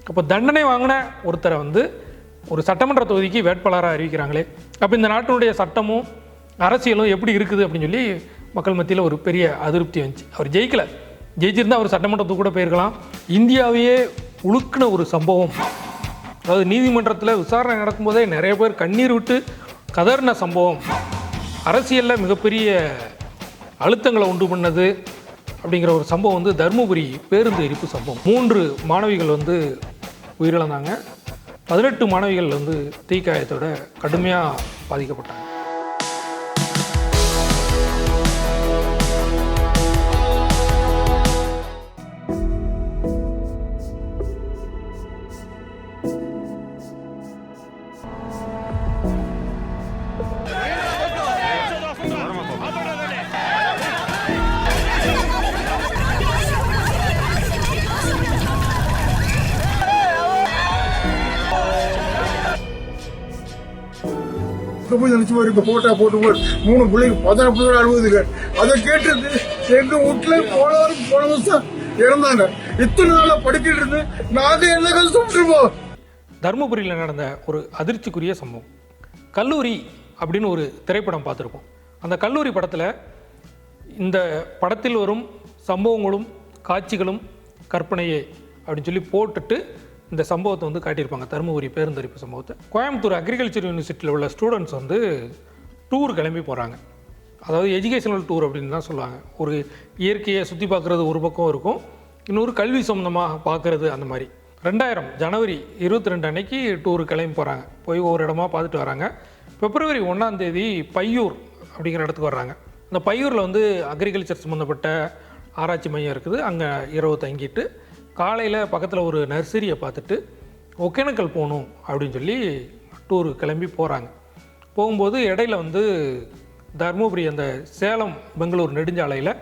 அப்போ தண்டனை வாங்கின ஒருத்தரை வந்து ஒரு சட்டமன்ற தொகுதிக்கு வேட்பாளராக அறிவிக்கிறாங்களே, அப்போ இந்த நாட்டினுடைய சட்டமும் அரசியலும் எப்படி இருக்குது அப்படின்னு சொல்லி மக்கள் மத்தியில் ஒரு பெரிய அதிருப்தி வந்துச்சு. அவர் ஜெயிக்கலை, ஜெயிச்சிருந்தால் அவர் சட்டமன்றத்துக்கு கூட போயிருக்கலாம். இந்தியாவையே உழுக்கின ஒரு சம்பவம், அதாவது நீதிமன்றத்தில் விசாரணை நடக்கும்போதே நிறைய பேர் கண்ணீர் விட்டு கதறின சம்பவம், அரசியலில் மிகப்பெரிய அழுத்தங்களை உண்டு பண்ணது அப்படிங்கிற ஒரு சம்பவம் வந்து தருமபுரி பேருந்து எரிப்பு சம்பவம். 3 மாணவிகள் வந்து உயிரிழந்தாங்க, 18 மாணவிகள் வந்து தீக்காயத்தோட கடுமையாக பாதிக்கப்பட்டாங்க. போய் நினைச்சு போய் போட்டா போட்டு 3 பிள்ளைங்க 16 பிள்ளைங்க அழுகுதுங்க. அதை கேட்டு எங்க வீட்டுல போன வருஷம் இறந்தாங்க. இத்தனை நாளா படிக்கிட்டு இருந்து நாங்க என்ன கஷ்டப்பட்டுருப்போம். தருமபுரியில் நடந்த ஒரு அதிர்ச்சிக்குரிய சம்பவம். கல்லூரி அப்படின்னு ஒரு திரைப்படம் பார்த்துருப்போம். அந்த கல்லூரி படத்தில் இந்த படத்தில் வரும் சம்பவங்களும் காட்சிகளும் கற்பனையே அப்படின்னு சொல்லி போட்டுட்டு இந்த சம்பவத்தை வந்து காட்டியிருப்பாங்க, தருமபுரி பேருந்தரிப்பு சம்பவத்தை. கோயம்புத்தூர் அக்ரிகல்ச்சர் யூனிவர்சிட்டியில் உள்ள ஸ்டூடெண்ட்ஸ் வந்து டூர் கிளம்பி போகிறாங்க. அதாவது எஜுகேஷனல் டூர் அப்படின்னு தான் சொல்லுவாங்க. ஒரு இயற்கையை சுற்றி பார்க்குறது ஒரு பக்கம் இருக்கும், இன்னொரு கல்வி சம்மந்தமாக பார்க்குறது அந்த மாதிரி. 2000 ஜனவரி 22 அன்னைக்கு டூர் கிளம்பி போகிறாங்க. போய் ஒவ்வொரு இடமா பார்த்துட்டு வராங்க. பிப்ரவரி 1ஆம் தேதி பையூர் அப்படிங்கிற இடத்துக்கு வர்றாங்க. அந்த பையூரில் வந்து அக்ரிகல்ச்சர் சம்மந்தப்பட்ட ஆராய்ச்சி மையம் இருக்குது. அங்கே இரவு தங்கிட்டு காலையில் பக்கத்தில் ஒரு நர்சரியை பார்த்துட்டு ஒகேனக்கல் போகணும் அப்படின்னு சொல்லி டூரு கிளம்பி போகிறாங்க. போகும்போது இடையில வந்து தருமபுரி அந்த சேலம் பெங்களூர் நெடுஞ்சாலையில்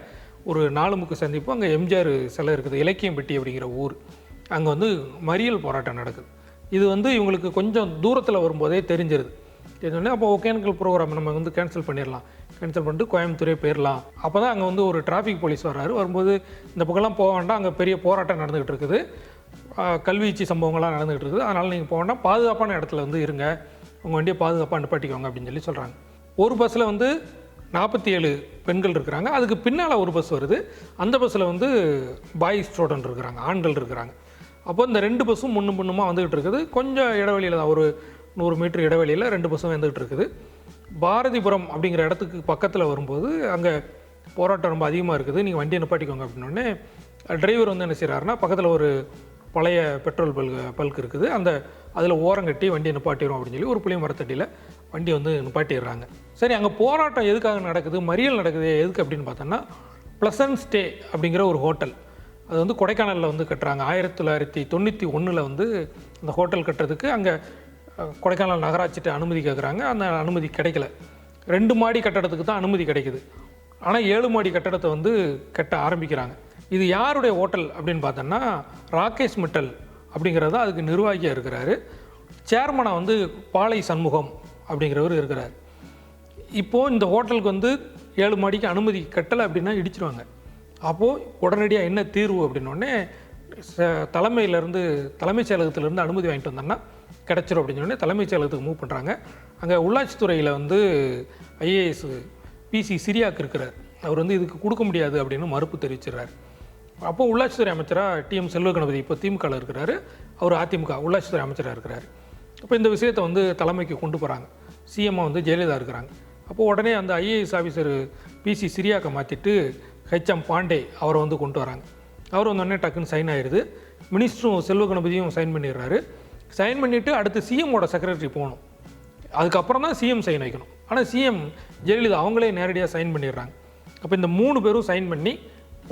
ஒரு 4 முக்கு சந்திப்பு, அங்கே எம்ஜிஆர் சிலை இருக்குது, இலக்கியம்பட்டி அப்படிங்கிற ஊர். அங்கே வந்து மறியல் போராட்டம் நடக்குது. இது வந்து இவங்களுக்கு கொஞ்சம் தூரத்தில் வரும்போதே தெரிஞ்சிருது. தெரிஞ்சோடனே அப்போ ஒகேனக்கல் ப்ரோக்ராம் நம்ம வந்து கேன்சல் பண்ணிடலாம், கேன்சல் பண்ணிட்டு கோயம்புத்தூரே போயிடலாம். அப்போ தான் அங்கே வந்து ஒரு டிராஃபிக் போலீஸ் வர்றாரு. வரும்போது இந்த பக்கம்லாம் போக வேண்டாம், அங்கே பெரிய போராட்டம் நடந்துகிட்டு இருக்குது, கல்வீச்சு சம்பவங்கள்லாம் நடந்துகிட்டு இருக்குது, அதனால் நீங்கள் போக வேண்டாம், பாதுகாப்பான இடத்துல வந்து இருங்க, உங்கள் வண்டியை பாதுகாப்பாக நிப்பாட்டிக்கோங்க அப்படின்னு சொல்லி சொல்கிறாங்க. ஒரு பஸ்ஸில் வந்து 47 பெண்கள் இருக்கிறாங்க. அதுக்கு பின்னால் ஒரு பஸ் வருது. அந்த பஸ்ஸில் வந்து பாய்ஸ் ஸ்டூடெண்ட் இருக்கிறாங்க, ஆண்கள் இருக்கிறாங்க. அப்போ இந்த 2 பஸ்ஸும் முன்னுமாக வந்துகிட்டு இருக்குது. கொஞ்சம் இடைவெளியில் தான், ஒரு 100 மீட்டர் இடைவெளியில் 2 பஸ்ஸும் வந்துகிட்டு இருக்குது. பாரதிபுரம் அப்படிங்கிற இடத்துக்கு பக்கத்தில் வரும்போது அங்கே போராட்டம் ரொம்ப அதிகமாக இருக்குது, நீங்கள் வண்டியை நிப்பாட்டிக்கோங்க அப்படின்னோடனே டிரைவர் வந்து என்ன செய்கிறாருன்னா, பக்கத்தில் ஒரு பழைய பெட்ரோல் பல்க் இருக்குது, அதில் ஓரங்கட்டி வண்டியை நிப்பாட்டிடும் அப்படின்னு சொல்லி ஒரு புளிய மரத்தடியில் வண்டியை வந்து நிப்பாட்டிடுறாங்க. சரி, அங்கே போராட்டம் எதுக்காக நடக்குது, மறியல் நடக்குது எதுக்கு அப்படின்னு பார்த்தோன்னா, ப்ளசன்ட் ஸ்டே அப்படிங்கிற ஒரு ஹோட்டல், அது வந்து கொடைக்கானலில் வந்து கட்டுறாங்க. 1991 வந்து அந்த ஹோட்டல் கட்டுறதுக்கு அங்கே கொடைக்கானல் நகராட்சிட்டு அனுமதி கேட்குறாங்க. அந்த அனுமதி கிடைக்கல. 2 மாடி கட்டடத்துக்கு தான் அனுமதி கிடைக்குது. ஆனால் 7 மாடி கட்டடத்தை வந்து கட்ட ஆரம்பிக்கிறாங்க. இது யாருடைய ஹோட்டல் அப்படின்னு பார்த்தோன்னா, ராகேஷ் மிட்டல் அப்படிங்கிறது அதுக்கு நிர்வாகியாக இருக்கிறாரு. சேர்மனாக வந்து பாலை சண்முகம் அப்படிங்கிறவர் இருக்கிறார். இப்போது இந்த ஹோட்டலுக்கு வந்து 7 மாடிக்கு அனுமதி கட்டலை அப்படின்னா இடிச்சிருவாங்க. அப்போது உடனடியாக என்ன தீர்வு அப்படின்னோடனே, தலைமைச் செயலகத்திலேருந்து அனுமதி வாங்கிட்டு வந்தோன்னா கிடச்சிரும் அப்படின்னு சொன்னே தலைமைச் செயலகத்துக்கு மூவ் பண்ணுறாங்க. அங்கே உள்ளாட்சித்துறையில் வந்து ஐஏஎஸ் பிசி சிரியாக்கு இருக்கிறார். அவர் வந்து இதுக்கு கொடுக்க முடியாது அப்படின்னு மறுப்பு தெரிவிச்சிடறாரு. அப்போ உள்ளாட்சித்துறை அமைச்சராக டிஎம் செல்வ கணபதி இப்போ திமுகவில் இருக்கிறாரு, அவர் அதிமுக உள்ளாட்சித்துறை அமைச்சராக இருக்கிறார். அப்போ இந்த விஷயத்தை வந்து தலைமைக்கு கொண்டு போகிறாங்க. சிஎம்மாக வந்து ஜெயலலிதா இருக்கிறாங்க. அப்போது உடனே அந்த ஐஏஎஸ் ஆஃபீஸர் பிசி சிரியாக்கை மாற்றிட்டு ஹெச்எம் பாண்டே அவரை வந்து கொண்டு வராங்க. அவர் வந்தோடனே டக்குன்னு சைன் ஆயிடுது. மினிஸ்டரும் செல்வ கணபதியும் சைன் பண்ணிடுறாரு. சைன் பண்ணிவிட்டு அடுத்து சிஎம்மோட செக்ரட்டரி போகணும், அதுக்கப்புறம் தான் சிஎம் சைன் வைக்கணும். ஆனால் சிஎம் ஜெயலலிதா அவங்களே நேரடியாக சைன் பண்ணிடுறாங்க. அப்போ இந்த 3 பேரும் சைன் பண்ணி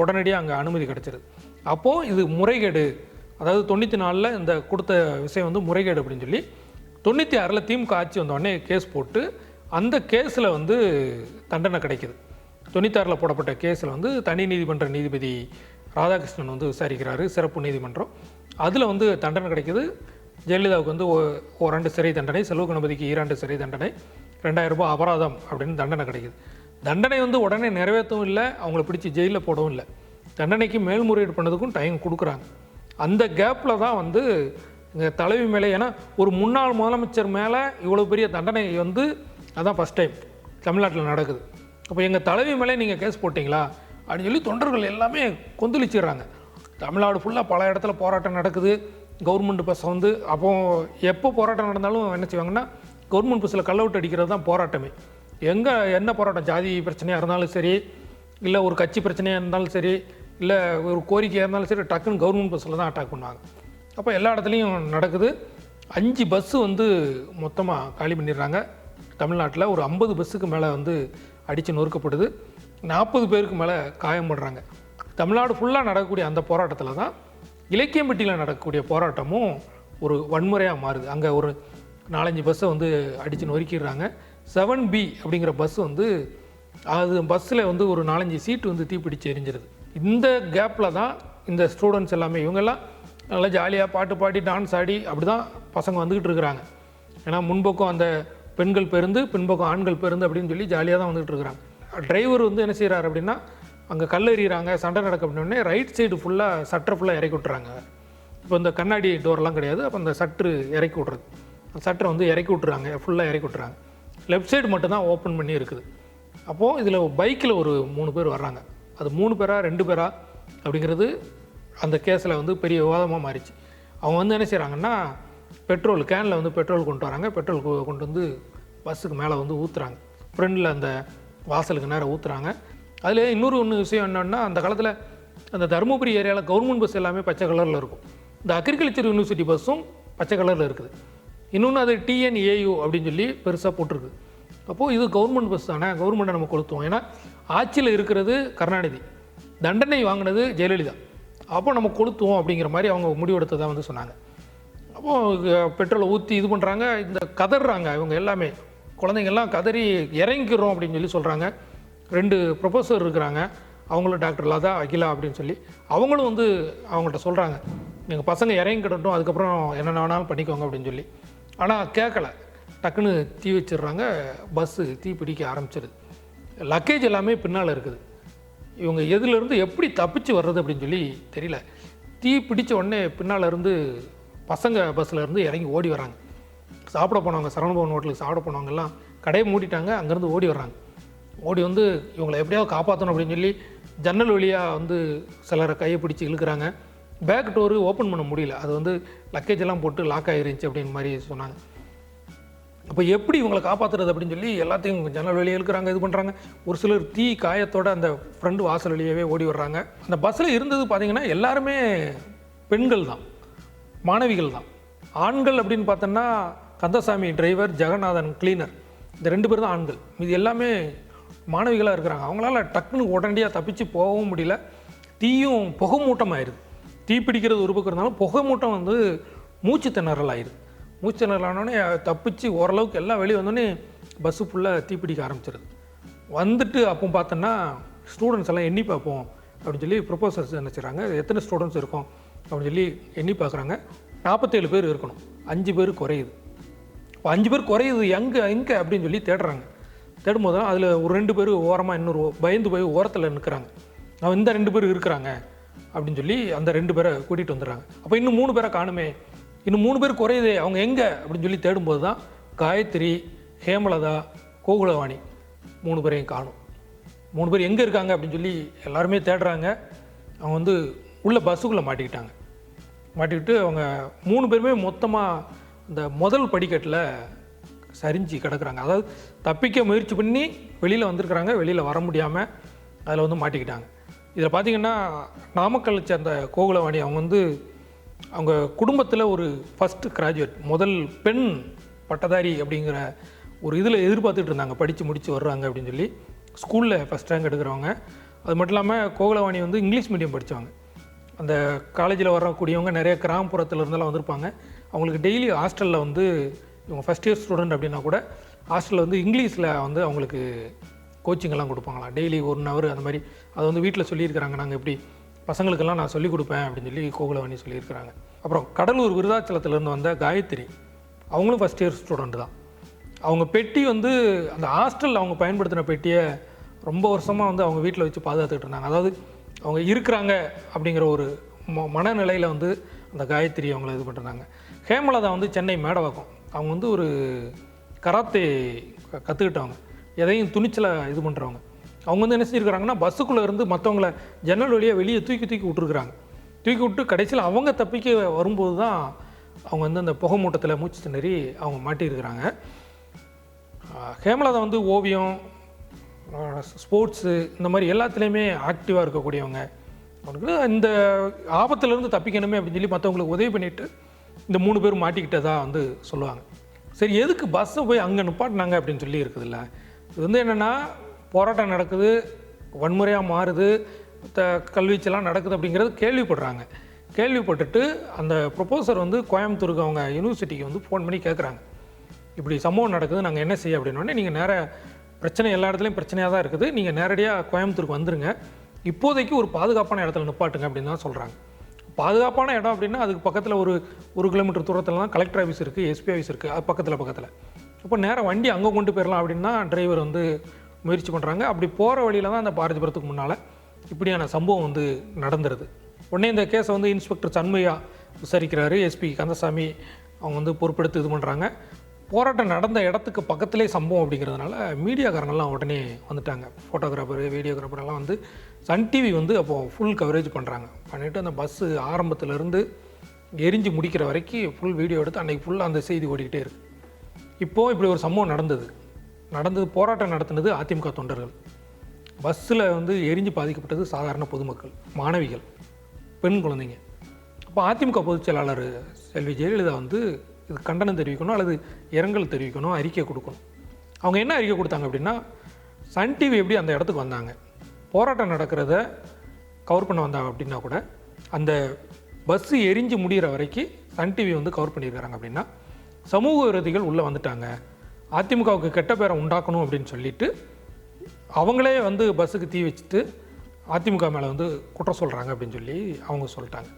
உடனடியாக அங்கே அனுமதி கிடச்சிருது. அப்போது இது முறைகேடு, அதாவது 94 இந்த கொடுத்த விஷயம் வந்து முறைகேடு அப்படின்னு சொல்லி 96 திமுக ஆட்சி வந்தோடனே கேஸ் போட்டு அந்த கேஸில் வந்து தண்டனை கிடைக்குது. 96 போடப்பட்ட கேஸில் வந்து தனி நீதிமன்ற நீதிபதி ராதாகிருஷ்ணன் வந்து விசாரிக்கிறாரு, சிறப்பு நீதிமன்றம். அதில் வந்து தண்டனை கிடைக்குது. ஜெயலலிதாவுக்கு வந்து 1 ஆண்டு சிறை தண்டனை, செல்வ கணபதிக்கு 2 ஆண்டு சிறை தண்டனை, 2000 ரூபாய் அபராதம் அப்படின்னு தண்டனை கிடைக்குது. தண்டனை வந்து உடனே நிறைவேற்றவும் இல்லை, அவங்கள பிடிச்சி ஜெயிலில் போடவும் இல்லை. தண்டனைக்கு மேல்முறையீடு பண்ணதுக்கும் டைம் கொடுக்குறாங்க. அந்த கேப்பில் தான் வந்து எங்கள் தலைவி மேலே, ஏன்னா ஒரு முன்னாள் முதலமைச்சர் மேலே இவ்வளோ பெரிய தண்டனை வந்து அதான் ஃபஸ்ட் டைம் தமிழ்நாட்டில் நடக்குது. அப்போ எங்கள் தலைவி மேலே நீங்கள் கேஸ் போட்டிங்களா அப்படின்னு சொல்லி தொண்டர்கள் எல்லாமே கொந்தளிச்சிடுறாங்க. தமிழ்நாடு ஃபுல்லாக பல இடத்துல போராட்டம் நடக்குது. கவர்மெண்ட் பஸ் வந்து அப்போது எப்போ போராட்டம் நடந்தாலும் என்ன செய்வாங்கன்னா கவர்மெண்ட் பஸ்ஸில் கல் அவுட் அடிக்கிறது தான் போராட்டமே. எங்கே என்ன போராட்டம், ஜாதி பிரச்சனையாக இருந்தாலும் சரி, இல்லை ஒரு கட்சி பிரச்சனையாக இருந்தாலும் சரி, இல்லை ஒரு கோரிக்கையாக இருந்தாலும் சரி, டக்குன்னு கவர்மெண்ட் பஸ்ஸில் தான் அட்டாக் பண்ணுவாங்க. அப்போ எல்லா இடத்துலையும் நடக்குது. 5 பஸ்ஸு வந்து மொத்தமாக காலி பண்ணிடுறாங்க. தமிழ்நாட்டில் ஒரு 50 பஸ்ஸுக்கு மேலே வந்து அடித்து நொறுக்கப்படுது. 40 பேருக்கு மேலே காயப்படுறாங்க. தமிழ்நாடு ஃபுல்லாக நடக்கக்கூடிய அந்த போராட்டத்தில் தான் இலக்கியம்பட்டியில் நடக்கக்கூடிய போராட்டமும் ஒரு வன்முறையாக மாறுது. அங்கே ஒரு 4-5 பஸ்ஸை வந்து அடித்து நொறுக்கிடுறாங்க. 7B அப்படிங்கிற பஸ் வந்து அது பஸ்ஸில் வந்து ஒரு 4-5 சீட்டு வந்து தீப்பிடிச்சு எரிஞ்சிருது. இந்த கேப்பில் தான் இந்த ஸ்டூடெண்ட்ஸ் எல்லாமே இவங்கெல்லாம் நல்லா ஜாலியாக பாட்டு பாடி டான்ஸ் ஆடி அப்படி தான் பசங்க வந்துக்கிட்டு இருக்கிறாங்க. ஏன்னா முன்பக்கம் அந்த பெண்கள் பேருந்து, பின்பக்கம் ஆண்கள் பேருந்து அப்படின்னு சொல்லி ஜாலியாக தான் வந்துகிட்டு இருக்கிறாங்க. டிரைவர் வந்து என்ன செய்கிறார் அப்படின்னா, அங்கே கல்லெறிகிறாங்க, சண்டை நடக்க அப்படின்னே ரைட் சைடு ஃபுல்லாக சட்டரை ஃபுல்லாக இறக்கி விட்றாங்க. இப்போ இந்த கண்ணாடி டோர்லாம் கிடையாது. அப்போ அந்த சட்ரு இறக்கி விட்றது, அந்த சட்டரை வந்து இறக்கி விட்றாங்க, ஃபுல்லாக இறக்கி விட்றாங்க. லெஃப்ட் சைடு மட்டும் தான் ஓப்பன் பண்ணி இருக்குது. அப்போது இதில் பைக்கில் ஒரு 3 பேர் வர்றாங்க. அது 3 பேரா 2 பேரா அப்படிங்கிறது அந்த கேஸில் வந்து பெரிய விவாதமாக மாறிச்சு. அவங்க வந்து என்ன செய்கிறாங்கன்னா, பெட்ரோல் கேனில் வந்து பெட்ரோல் கொண்டு வராங்க. பெட்ரோல் கொண்டு வந்து பஸ்ஸுக்கு மேலே வந்து ஊற்றுறாங்க. ஃப்ரெண்டில் அந்த வாசலுக்கு நேரம் ஊற்றுறாங்க. அதில் இன்னொரு விஷயம் என்னென்னா, அந்த காலத்தில் அந்த தருமபுரி ஏரியாவில் கவர்மெண்ட் பஸ் எல்லாமே பச்சை கலரில் இருக்கும். இந்த அக்ரிகல்ச்சர் யூனிவர்சிட்டி பஸ்ஸும் பச்சை கலரில் இருக்குது. இன்னொன்று அது TNAU அப்படின்னு சொல்லி பெருசாக போட்டிருக்கு. அப்போது இது கவர்மெண்ட் பஸ் தானே, கவர்மெண்ட்டை நம்ம கொளுத்துவோம். ஏன்னா ஆட்சியில் இருக்கிறது கருணாநிதி, தண்டனை வாங்கினது ஜெயலலிதா, அப்போ நம்ம கொளுத்துவோம் அப்படிங்கிற மாதிரி அவங்க முடிவெடுத்ததாக வந்து சொன்னாங்க. அப்போது பெட்ரோலை ஊற்றி இது பண்ணுறாங்க. இந்த கதறாங்க இவங்க எல்லாமே, குழந்தைங்கள்லாம் கதறி இறங்கிக்கிறோம் அப்படின்னு சொல்லி சொல்கிறாங்க. 2 ப்ரொஃபஸர் இருக்கிறாங்க, அவங்களும் டாக்டர் லதா அகிலா அப்படின்னு சொல்லி, அவங்களும் வந்து அவங்கள்ட்ட சொல்கிறாங்க, எங்கள் பசங்க இறங்கிக்கிட்டோம், அதுக்கப்புறம் என்னென்ன வேணாலும் பண்ணிக்கோங்க அப்படின்னு சொல்லி. ஆனால் கேட்கல, டக்குன்னு தீ வச்சிடுறாங்க. பஸ்ஸு தீ பிடிக்க ஆரம்பிச்சிருது. லக்கேஜ் எல்லாமே பின்னால் இருக்குது. இவங்க எதுலேருந்து எப்படி தப்பிச்சு வர்றது அப்படின்னு சொல்லி தெரியல. தீ பிடிச்ச உடனே பின்னால் இருந்து பசங்க பஸ்ஸில் இருந்து இறங்கி ஓடி வராங்க. சாப்பிட போனவங்க, சரவணபவன் ஹோட்டலுக்கு சாப்பிட போனவங்கெல்லாம் கடையை மூடிட்டாங்க, அங்கேருந்து ஓடி வர்றாங்க. ஓடி வந்து இவங்களை எப்படியாவது காப்பாற்றணும் அப்படின்னு சொல்லி ஜன்னல் வழியாக வந்து சிலரை கையை பிடிச்சி இழுக்கிறாங்க. பேக் டோரு ஓப்பன் பண்ண முடியல, அது வந்து லக்கேஜ் எல்லாம் போட்டு லாக் ஆகிருந்துச்சு அப்படின்னு மாதிரி சொன்னாங்க. அப்போ எப்படி இவங்களை காப்பாற்றுறது அப்படின்னு சொல்லி எல்லாத்தையும் ஜன்னல் வெளியே இழுக்கிறாங்க, இது பண்ணுறாங்க. ஒரு சிலர் தீ காயத்தோட அந்த ஃப்ரெண்டு வாசல் வெளியவே ஓடி வர்றாங்க. அந்த பஸ்ஸில் இருந்தது பார்த்திங்கன்னா எல்லாருமே பெண்கள் தான், மாணவிகள் தான். ஆண்கள் அப்படின்னு பார்த்தோன்னா கந்தசாமி டிரைவர், ஜெகநாதன் கிளீனர், இந்த 2 பேர் தான் ஆண்கள். இது எல்லாமே மாணவிகளாக இருக்கிறாங்க. அவங்களால டக்குன்னு உடனடியாக தப்பிச்சு போகவும் முடியல. தீயும் புகை மூட்டம் ஆயிடுது. தீ பிடிக்கிறது ஒரு பக்கம் இருந்தாலும் புகை மூட்டம் வந்து மூச்சு திணறல் ஆயிடுது. மூச்சு திணறல் ஆனோடனே தப்பிச்சு ஓரளவுக்கு எல்லாம் வெளியே வந்தோடனே பஸ்ஸு ஃபுல்லாக தீ பிடிக்க ஆரம்பிச்சிருது. வந்துட்டு அப்போ பார்த்தோன்னா ஸ்டூடெண்ட்ஸ் எல்லாம் எண்ணி பார்ப்போம் அப்படின்னு சொல்லி ப்ரொபோசர்ஸ் என்ன செய்கிறாங்க, எத்தனை ஸ்டூடெண்ட்ஸ் இருக்கும் அப்படின்னு சொல்லி எண்ணி பார்க்குறாங்க. 47 பேர் இருக்கணும், 5 பேர் குறையுது. இப்போ 5 பேர் குறையுது, எங்கே அப்படின்னு சொல்லி தேடுறாங்க. தேடும்போது தான் அதில் ஒரு 2 பேர் ஓரமாக இன்னொரு பயந்து போய் ஓரத்தில் நிற்கிறாங்க. அவன் இந்த 2 பேர் இருக்கிறாங்க அப்படின்னு சொல்லி அந்த 2 பேரை கூட்டிகிட்டு வந்துடுறாங்க. அப்போ இன்னும் 3 பேரை காணுமே, இன்னும் 3 பேர் குறையுதே, அவங்க எங்கே அப்படின்னு சொல்லி தேடும்போது தான் காயத்ரி, ஹேமலதா, கோகுலவாணி 3 பேரையும் காணும். 3 பேர் எங்கே இருக்காங்க அப்படின்னு சொல்லி எல்லாருமே தேடுறாங்க. அவங்க வந்து உள்ள பஸ்ஸுக்குள்ளே மாட்டிக்கிட்டு அவங்க 3 பேருமே மொத்தமாக இந்த முதல் படிக்கட்டில் சரிஞ்சு கிடக்குறாங்க. அதாவது தப்பிக்க முயற்சி பண்ணி வெளியில் வந்திருக்கிறாங்க, வெளியில் வர முடியாமல் அதில் வந்து மாட்டிக்கிட்டாங்க. இதில் பார்த்திங்கன்னா நாமக்கல் சேர்ந்த கோகுலவாணி அவங்க வந்து அவங்க குடும்பத்தில் ஒரு ஃபஸ்ட்டு கிராஜுவேட், முதல் பெண் பட்டதாரி அப்படிங்கிற ஒரு இதில் எதிர்பார்த்துட்டு இருந்தாங்க, படித்து முடித்து வர்றாங்க அப்படின்னு சொல்லி. ஸ்கூலில் ஃபஸ்ட் ரேங்க் எடுக்கிறவங்க. அது மட்டும் இல்லாமல் கோகுலவாணி வந்து இங்கிலீஷ் மீடியம் படித்தவங்க. அந்த காலேஜில் வரக்கூடியவங்க நிறைய கிராமப்புறத்தில் இருந்தாலும் வந்திருப்பாங்க. அவங்களுக்கு டெய்லி ஹாஸ்டலில் வந்து இவங்க ஃபஸ்ட் இயர் ஸ்டூடெண்ட் அப்படின்னா கூட ஹாஸ்டலில் வந்து இங்கிலீஷில் வந்து அவங்களுக்கு கோச்சிங்கெல்லாம் கொடுப்பாங்களாம். டெய்லி 1 hour அந்த மாதிரி. அதை வந்து வீட்டில் சொல்லியிருக்கிறாங்க, நாங்கள் எப்படி பசங்களுக்கெல்லாம் நான் சொல்லிக் கொடுப்பேன் அப்படின்னு சொல்லி கோகுலவாணி சொல்லியிருக்கிறாங்க. அப்புறம் கடலூர் விருதாச்சலத்திலேருந்து வந்த காயத்ரி, அவங்களும் ஃபஸ்ட் இயர் ஸ்டூடெண்ட் தான். அவங்க பெட்டி வந்து அந்த ஹாஸ்டலில் அவங்க பயன்படுத்தின பெட்டியை ரொம்ப வருஷமாக வந்து அவங்க வீட்டில் வச்சு பாதுகாத்துக்கிட்டு இருந்தாங்க. அதாவது அவங்க இருக்கிறாங்க அப்படிங்கிற ஒரு மனநிலையில் வந்து அந்த காயத்ரி அவங்கள இது பண்ணுறாங்க. ஹேமலதா வந்து சென்னை மேடவாக்கம். அவங்க வந்து ஒரு கராத்தே கற்றுக்கிட்டவங்க, எதையும் துணிச்சலாக இது பண்ணுறவங்க. அவங்க வந்து என்ன செஞ்சுருக்கிறாங்கன்னா, பஸ்ஸுக்குள்ளே இருந்து மற்றவங்கள ஜன்னல் வழியாக வெளியே தூக்கி விட்டுருக்குறாங்க. தூக்கி விட்டு கடைசியில் அவங்க தப்பிக்க வரும்போது தான் அவங்க வந்து அந்த புகை மூட்டத்தில் மூச்சு திணறி அவங்க மாட்டியிருக்கிறாங்க. ஹேமலதா வந்து ஓவியம், ஸ்போர்ட்ஸு, இந்த மாதிரி எல்லாத்துலேயுமே ஆக்டிவாக இருக்கக்கூடியவங்க. அவங்களுக்கு இந்த ஆபத்துலேருந்து தப்பிக்கணுமே அப்படின்னு சொல்லி மற்றவங்களுக்கு உதவி பண்ணிவிட்டு இந்த 3 பேரும் மாட்டிக்கிட்டதா வந்து சொல்லுவாங்க. சரி, எதுக்கு பஸ்ஸை போய் அங்கே நிப்பாட்டினாங்க அப்படின்னு சொல்லி இருக்குதுல்ல. இது வந்து என்னென்னா, போராட்டம் நடக்குது, வன்முறையாக மாறுது, கல்வீச்செல்லாம் நடக்குது அப்படிங்கிறது கேள்விப்படுறாங்க. கேள்விப்பட்டுட்டு அந்த ப்ரொபோசர் வந்து கோயம்புத்தூருக்கு அவங்க யூனிவர்சிட்டிக்கு வந்து ஃபோன் பண்ணி கேட்குறாங்க, இப்படி சம்பவம் நடக்குது, நாங்கள் என்ன செய்ய அப்படின்னோடனே, நீங்கள் நேராக பிரச்சனை எல்லா இடத்துலையும் பிரச்சனையாக தான் இருக்குது, நீங்கள் நேரடியாக கோயம்புத்தூருக்கு வந்துருங்க, இப்போதைக்கு ஒரு பாதுகாப்பான இடத்துல நிப்பாட்டுங்க அப்படின்னு தான் சொல்கிறாங்க. பாதுகாப்பான இடம் அப்படின்னா அதுக்கு பக்கத்தில் ஒரு 1 கிலோமீட்டர் தூரத்தில் தான் கலெக்டர் ஆஃபீஸ் இருக்குது, எஸ்பி ஆஃபீஸ் இருக்குது, அது பக்கத்தில். அப்போ நேராக வண்டி அங்கே கொண்டு போயிடலாம் அப்படின்னா டிரைவர் வந்து முயற்சி பண்ணுறாங்க. அப்படி போகிற வழியில் தான் அந்த பாரதிபுரத்துக்கு முன்னால் இப்படியான சம்பவம் வந்து நடந்துருது. உடனே இந்த கேஸை வந்து இன்ஸ்பெக்டர் சண்முகையா விசாரிக்கிறாரு, எஸ்பி கந்தசாமி அவங்க வந்து பொறுப்பெடுத்து இது பண்ணுறாங்க. போராட்டம் நடந்த இடத்துக்கு பக்கத்திலே சம்பவம் அப்படிங்கிறதுனால மீடியாக்காரங்கள்லாம் உடனே வந்துட்டாங்க. ஃபோட்டோகிராஃபரு, வீடியோகிராஃபரெல்லாம் வந்து சன் டிவி வந்து அப்போது ஃபுல் கவரேஜ் பண்ணுறாங்க. பண்ணிவிட்டு அந்த பஸ்ஸு ஆரம்பத்துலேருந்து எரிஞ்சு முடிக்கிற வரைக்கும் ஃபுல் வீடியோ எடுத்து அன்றைக்கி ஃபுல்லாக அந்த செய்தி ஓடிக்கிட்டே இருக்குது. இப்போது இப்படி ஒரு சம்பவம் நடந்தது. போராட்டம் நடத்தினது அதிமுக தொண்டர்கள். பஸ்ஸில் வந்து எரிஞ்சு பாதிக்கப்பட்டது சாதாரண பொதுமக்கள், மாணவிகள், பெண் குழந்தைங்க. அப்போ அதிமுக பொதுச் செயலாளர் செல்வி ஜெயலலிதா வந்து இது கண்டனம் தெரிவிக்கணும் அல்லது இரங்கல் தெரிவிக்கணும், அறிக்கை கொடுக்கணும். அவங்க என்ன அறிக்கை கொடுத்தாங்க அப்படின்னா, சன் டிவி எப்படி அந்த இடத்துக்கு வந்தாங்க, போராட்டம் நடக்கிறத கவர் பண்ண வந்தாங்க அப்படின்னா கூட அந்த பஸ்ஸு எரிஞ்சு முடிகிற வரைக்கும் சன் டிவி வந்து கவர் பண்ணியிருக்கிறாங்க அப்படின்னா சமூக விரோதிகள் உள்ளே வந்துட்டாங்க, அதிமுகவுக்கு கெட்ட பேரை உண்டாக்கணும் அப்படின்னு சொல்லிட்டு அவங்களே வந்து பஸ்ஸுக்கு தீ வச்சுட்டு அதிமுக மேலே வந்து குற்றம் சொல்கிறாங்க அப்படின்னு சொல்லி அவங்க சொல்லிட்டாங்க.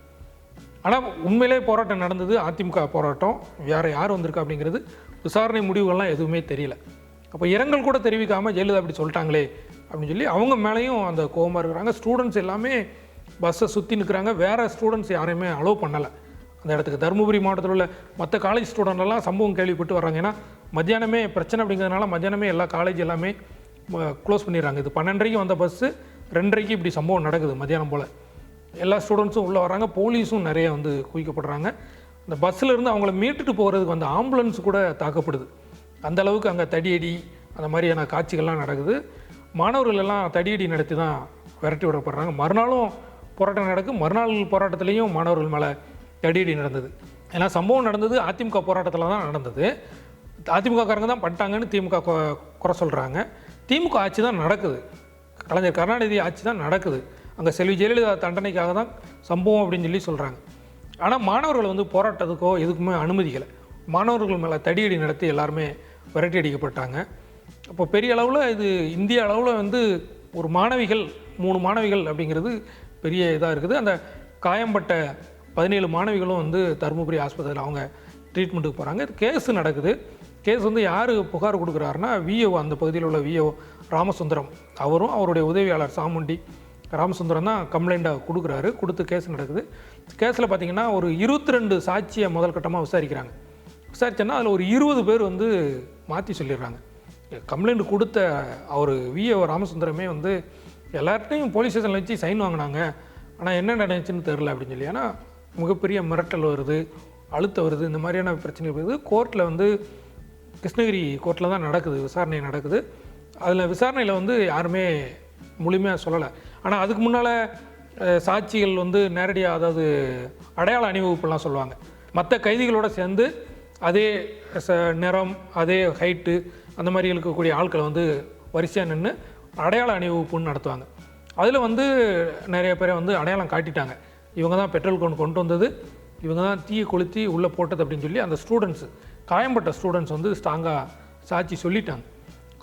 ஆனால் உண்மையிலே போராட்டம் நடந்தது அதிமுக போராட்டம், வேறு யார் வந்திருக்கா அப்படிங்கிறது விசாரணை முடிவுகள்லாம் எதுவுமே தெரியல. அப்போ இரங்கல் கூட தெரிவிக்காமல் ஜெயலலிதா அப்படி சொல்லிட்டாங்களே அப்படின்னு சொல்லி அவங்க மேலேயும் அந்த கோபமாக இருக்கிறாங்க. ஸ்டூடெண்ட்ஸ் எல்லாமே பஸ்ஸை சுற்றி நிற்கிறாங்க, வேறு ஸ்டூடெண்ட்ஸ் யாரையுமே அலோவ் பண்ணலை அந்த இடத்துக்கு. தருமபுரி மாவட்டத்தில் உள்ள மற்ற காலேஜ் ஸ்டூடெண்ட்லாம் சம்பவம் கேள்விப்பட்டு வர்றாங்க. ஏன்னா மத்தியானமே பிரச்சனை அப்படிங்கிறதுனால மத்தியானமே எல்லா காலேஜ் எல்லாமே க்ளோஸ் பண்ணிடுறாங்க. இது 12:30 வந்த பஸ்ஸு 2:30 இப்படி சம்பவம் நடக்குது மத்தியானம் போல். எல்லா ஸ்டூடெண்ட்ஸும் உள்ளே வராங்க, போலீஸும் நிறைய வந்து குவிக்கப்படுறாங்க. அந்த பஸ்ஸில் இருந்து அவங்கள மீட்டுட்டு போகிறதுக்கு அந்த ஆம்புலன்ஸ் கூட தாக்கப்படுது. அந்த அளவுக்கு அங்கே தடியடி அந்த மாதிரியான காட்சிகள்லாம் நடக்குது. மாணவர்கள் எல்லாம் தடியடி நடத்தி தான் விரட்டி விடப்படுறாங்க. மறுநாளும் போராட்டம் நடக்குது. மறுநாள் போராட்டத்துலேயும் மாணவர்கள் மேலே தடியடி நடந்தது. ஏன்னா சம்பவம் நடந்தது அதிமுக போராட்டத்தில் தான் நடந்தது. அதிமுககாரங்க தான் பண்ணிட்டாங்கன்னு திமுக குறை சொல்கிறாங்க. திமுக ஆட்சி தான் நடக்குது, கலைஞர் கருணாநிதி ஆட்சி தான் நடக்குது. அங்கே செல்வி ஜெயலலிதா தண்டனைக்காக தான் சம்பவம் அப்படின்னு சொல்லி சொல்கிறாங்க. ஆனால் மாணவர்கள் வந்து போராட்டத்துக்கோ எதுக்குமே அனுமதிக்கலை. மாணவர்கள் மேலே தடியடி நடத்தி எல்லாருமே விரட்டி அடிக்கப்பட்டாங்க. அப்போ பெரிய அளவில் இது இந்திய அளவில் வந்து ஒரு மாணவிகள் 3 மாணவிகள் அப்படிங்கிறது பெரிய இதாக இருக்குது. அந்த காயம்பட்ட 17 மாணவிகளும் வந்து தருமபுரி ஆஸ்பத்திரியில் அவங்க ட்ரீட்மெண்ட்டுக்கு போகிறாங்க. இது கேஸு நடக்குது. கேஸ் வந்து யார் புகார் கொடுக்குறாருன்னா விஓ, அந்த பகுதியில் உள்ள விஓ ராமசுந்தரம், அவரும் அவருடைய உதவியாளர் சாமுண்டி ராமசுந்தரம் தான் கம்ப்ளைண்ட்டாக கொடுக்குறாரு. கொடுத்து கேஸ் நடக்குது. கேஸில் பார்த்திங்கன்னா ஒரு 22 சாட்சியை முதல் கட்டமாக விசாரிக்கிறாங்க. விசாரிச்சோன்னா அதில் ஒரு 20 பேர் வந்து மாற்றி சொல்லிடுறாங்க. கம்ப்ளைண்ட் கொடுத்த அவர் விஓ ராமசுந்தரமே வந்து எல்லார்ட்டையும் போலீஸ் ஸ்டேஷனில் வச்சு சைன் வாங்கினாங்க, ஆனால் என்ன நடந்துச்சுன்னு தெரில அப்படின்னு சொல்லி. ஏன்னா மிகப்பெரிய மிரட்டல் வருது, அழுத்தம் வருது, இந்த மாதிரியான பிரச்சனை வருது. கோர்ட்டில் வந்து கிருஷ்ணகிரி கோர்ட்டில் தான் நடக்குது, விசாரணை நடக்குது. அதில் விசாரணையில் வந்து யாருமே முழுமையாக சொல்லலை. ஆனால் அதுக்கு முன்னால் சாட்சிகள் வந்து நேரடியாக, அதாவது அடையாள அணிவகுப்புலாம் சொல்லுவாங்க. மற்ற கைதிகளோடு சேர்ந்து அதே நிறம், அதே ஹைட்டு, அந்த மாதிரி இருக்கக்கூடிய ஆட்களை வந்து வரிசையாக நின்று அடையாள அணிவகுப்புன்னு நடத்துவாங்க. அதில் வந்து நிறைய பேரை வந்து அடையாளம் காட்டிட்டாங்க. இவங்க தான் பெட்ரோல் கொண்டு வந்தது, இவங்க தான் தீயை கொளுத்தி உள்ளே போட்டது அப்படின்னு சொல்லி அந்த ஸ்டூடெண்ட்ஸு, காயம்பட்ட ஸ்டூடெண்ட்ஸ் வந்து ஸ்ட்ராங்காக சாட்சி சொல்லிட்டாங்க.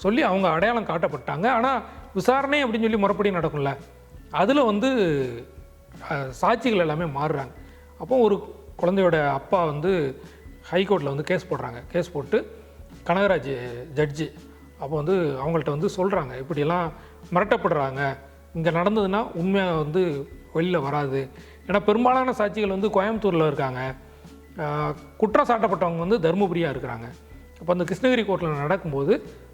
சொல்லி அவங்க அடையாளம் காட்டப்பட்டாங்க. ஆனால் விசாரணை அப்படின்னு சொல்லி முறைப்படி நடக்கும்ல, அதில் வந்து சாட்சிகள் எல்லாமே மாறுறாங்க. அப்போ ஒரு குழந்தையோட அப்பா வந்து ஹைகோர்ட்டில் வந்து கேஸ் போடுறாங்க. கேஸ் போட்டு கனகராஜ் ஜட்ஜி அப்போ வந்து அவங்கள்ட்ட வந்து சொல்கிறாங்க, இப்படியெல்லாம் மிரட்டப்படுறாங்க, இங்கே நடந்ததுன்னா உண்மையாக வந்து வெளியில் வராது, ஏன்னா பெரும்பாலான சாட்சிகள் வந்து கோயம்புத்தூரில் இருக்காங்க, குற்றம் சாட்டப்பட்டவங்க வந்து தருமபுரியாக இருக்கிறாங்க. அப்போ அந்த கிருஷ்ணகிரி கோர்ட்டில் நடக்கும்போது